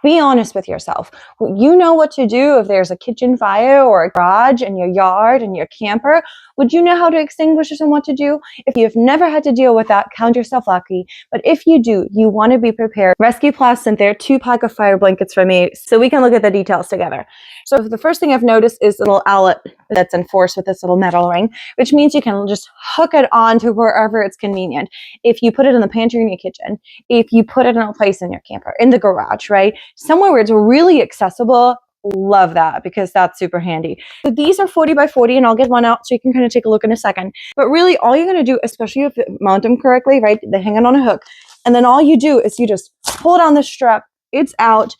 Be honest with yourself. You know what to do if there's a kitchen fire or a garage in your yard and your camper. Would you know how to extinguish it and what to do? If you've never had to deal with that, count yourself lucky. But if you do, you want to be prepared. Rescue Plus sent their 2-pack of fire blankets for me so we can look at the details together. So the first thing I've noticed is a little outlet that's enforced with this little metal ring, which means you can just hook it on to wherever it's convenient. If you put it in the pantry in your kitchen, if you put it in a place in your camper, in the garage, right? Somewhere where it's really accessible, love that because that's super handy. So these are 40 by 40 and I'll get one out so you can kind of take a look in a second. But really all you're going to do, especially if you mount them correctly, right? They hang on a hook. And then all you do is you just pull down the strap, it's out,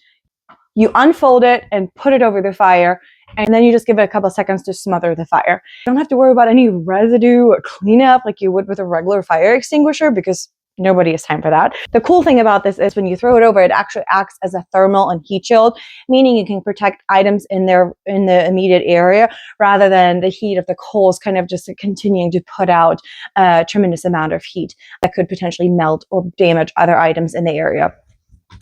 you unfold it and put it over the fire. And then you just give it a couple of seconds to smother the fire. You don't have to worry about any residue or cleanup like you would with a regular fire extinguisher because nobody has time for that. The cool thing about this is when you throw it over, it actually acts as a thermal and heat shield, meaning you can protect items in the immediate area rather than the heat of the coals kind of just continuing to put out a tremendous amount of heat that could potentially melt or damage other items in the area.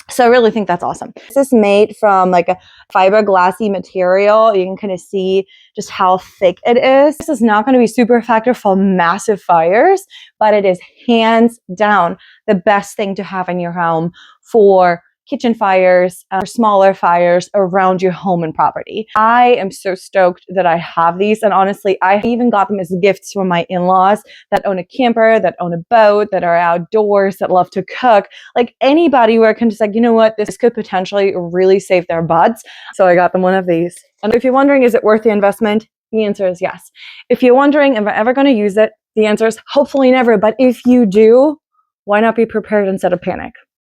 So I really think that's awesome. This is made from like a fiberglassy material. You can kind of see just how thick it is. This is not going to be super effective for massive fires, but it is hands down the best thing to have in your home for kitchen fires, or smaller fires around your home and property. I am so stoked that I have these. And honestly, I even got them as gifts from my in-laws that own a camper, that own a boat, that are outdoors, that love to cook. Like anybody where I can just like, you know what, this could potentially really save their butts. So I got them one of these. And if you're wondering, is it worth the investment? The answer is yes. If you're wondering, am I ever going to use it? The answer is hopefully never. But if you do, why not be prepared instead of panic?